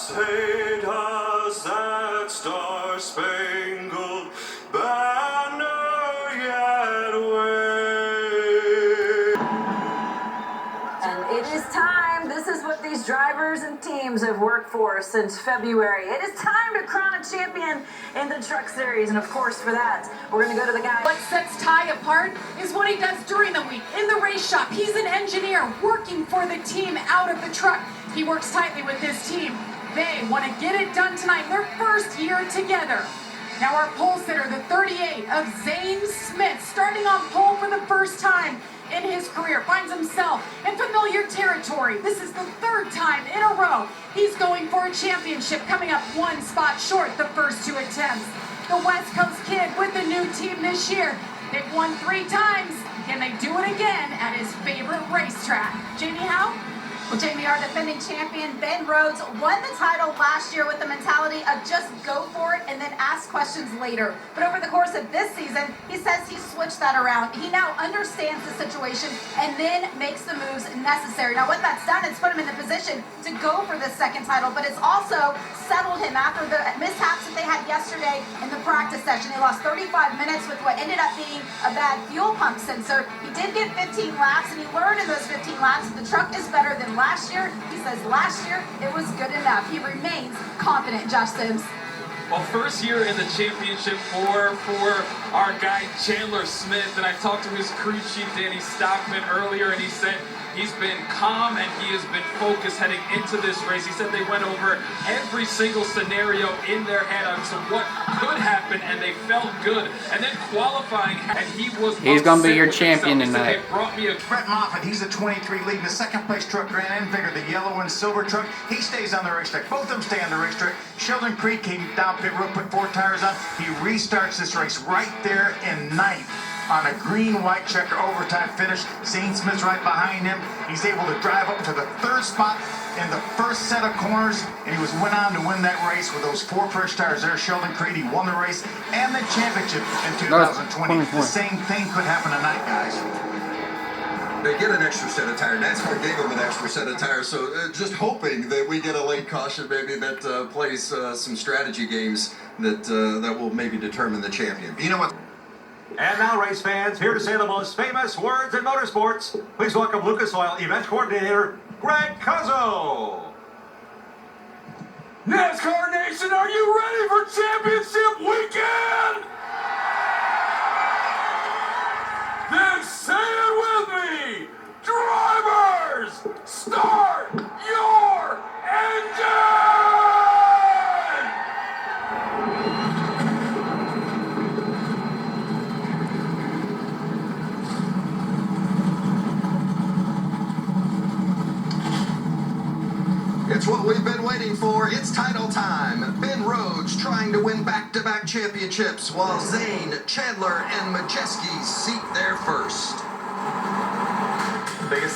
Say does that star-spangled banner yet wave? And it is time. This is what these drivers and teams have worked for since February. It is time to crown a champion in the Truck Series. And of course, for that, we're going to go to the guy. What sets Ty apart is what he does during the week in the race shop. He's an engineer working for the team out of the truck. He works tightly with his team. They want to get it done tonight, their first year together. Now our pole sitter, the 38 of Zane Smith, starting on pole for the first time in his career, finds himself in familiar territory. This is the third time in a row he's going for a championship, coming up one spot short the first two attempts. The West Coast kid with the new team this year. They've won 3 times. Can they do it again at his favorite racetrack? Jamie, how? Well, Jamie, our defending champion, Ben Rhodes, won the title last year with the mentality of just go for it and then ask questions later. But over the course of this season, he says he switched that around. He now understands the situation and then makes the moves necessary. Now, what that's done is put him in the position to go for the second title, but it's also settled him after the mishaps that they had yesterday in the practice session. He lost 35 minutes with what ended up being a bad fuel pump sensor. He did get 15 laps, and he learned in those 15 laps that the truck is better than last year. He says last year it was good enough. He remains confident, Josh Sims. Well, first year in the championship for our guy Chandler Smith, and I talked to his crew chief Danny Stockman earlier, and he said he's been calm and he has been focused heading into this race. He said they went over every single scenario in their head as to what could happen, and they felt good. And then qualifying, and he's gonna be your champion tonight. Brett Moffitt, he's a 23 leading the second place truck Grand Invictor, the yellow and silver truck. He stays on the racetrack. Both of them stay on the racetrack. Sheldon Creed came down pit road, put 4 tires on. He restarts this race right there in ninth on a green-white checker overtime finish. Zane Smith's right behind him. He's able to drive up to the 3rd spot in the first set of corners, and he went on to win that race with those 4 fresh tires there. Sheldon Creed, he won the race and the championship in 2020. The same thing could happen tonight, guys. They get an extra set of tires. NASCAR gave them an extra set of tires, so just hoping that we get a late caution maybe that plays some strategy games that will maybe determine the champion. You know what? And now, race fans, here to say the most famous words in motorsports, please welcome Lucas Oil event coordinator Greg Cuzzo. NASCAR Nation, are you ready for championship weekend? Then say it with me. Drivers, start your engine! It's what we've been waiting for. It's title time. Ben Rhodes trying to win back-to-back championships, while Zane, Chandler, and Majeski seek their first. Biggest